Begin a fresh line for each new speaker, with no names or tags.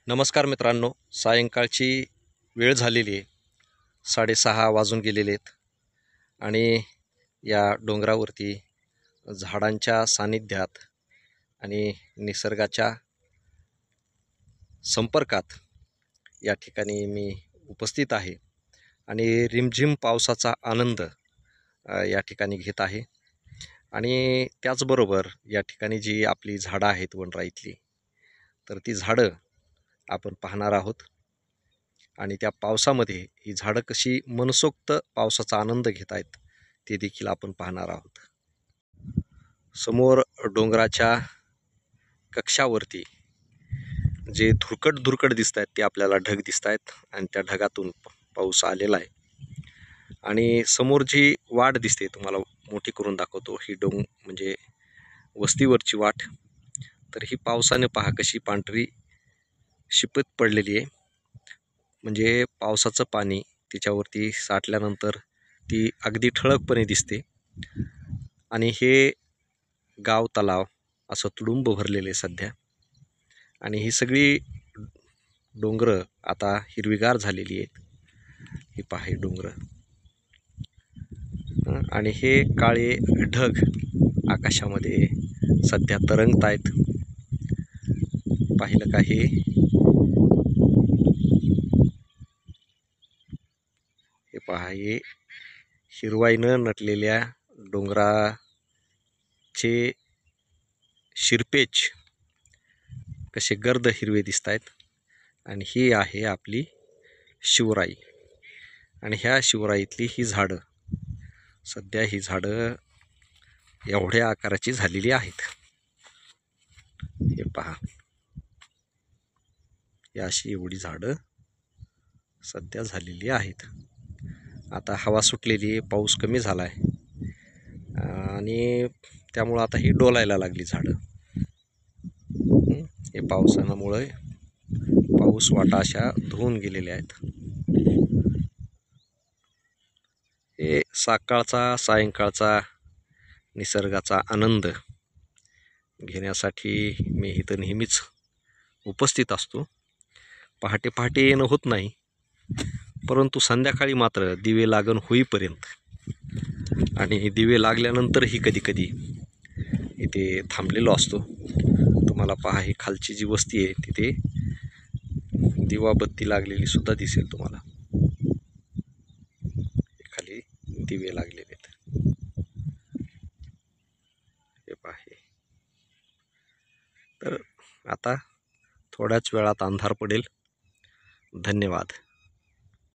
नमस्कार मित्रांनो, सायंकाळची वेळ झालेली आहे. 6:30 वाजून गेलेले आहेत आणि या डोंगरावरती झाडांच्या सानिध्यात आणि निसर्गाच्या संपर्कात या ठिकाणी मी उपस्थित आहे आणि रिमझिम पावसाचा आनंद या ठिकाणी घेत आहे. आणि त्याचबरोबर या ठिकाणी जी आपली झाडं आहेत वनराईतली, तर ती झाडं आपण पाहणार आहोत आणि त्या पावसामध्ये ही झाडं कशी मनसोक्त पावसाचा आनंद घेत आहेत ते देखील आपण पाहणार आहोत. समोर डोंगराच्या कक्षावरती जे धुरकट दिसत आहेत ते आपल्याला ढग दिसत आहेत आणि त्या ढगातून पाऊस आलेला आहे. आणि समोर जी वाट दिसते, तुम्हाला मोठी करून दाखवतो, ही म्हणजे वस्तीवरची वाट. तर ही पावसाने पहा कशी पांढरी शिपत पडलेली आहे. म्हणजे पावसाचं पाणी तिच्यावरती साठल्यानंतर ती अगदी ठळकपणे दिसते. आणि हे गाव तलाव असं तुडुंब भरलेले सध्या. आणि ही सगळी डोंगरं आता हिरवीगार झालेली आहेत. ही पहा ही डोंगरं आणि हे काळे ढग आकाशामध्ये सध्या तरंगत आहेत. पाहिलं का हे पहा, हे हिरवाईनं नटलेल्या डोंगराचे शिरपेच कसे गर्द हिरवे दिसत आहेत. आणि ही आहे आपली शिवराई. आणि ह्या शिवराईतली ही झाडं, सध्या ही झाडं एवढ्या आकाराची झालेली आहेत. हे पहा, ही अशी एवढी झाडं सध्या झालेली आहेत. आता हवा सुटलेली आहे, पाऊस कमी झाला आहे आणि त्यामुळं आता ही डोलायला लागली झाडं. हे पावसामुळे पाऊस वाटा अशा धुवून गेलेल्या आहेत. हे सकाळचा सायंकाळचा निसर्गाचा आनंद घेण्यासाठी मी इथं नेहमीच उपस्थित असतो. पहाटे पहाटे येणं होत नाही, परंतु संध्याकाळी मात्र दिवे लागण होईपर्यंत आणि दिवे लागल्यानंतरही कधी इथे थांबलेलो असतो. तुम्हाला पहा, ही खालची जी वस्ती आहे तिथे दिवाबत्ती लागलेली सुद्धा दिसेल तुम्हाला. खाली दिवे लागलेले आहेत. हे पहा. तर आता थोड्याच वेळात अंधार पडेल. धन्यवाद.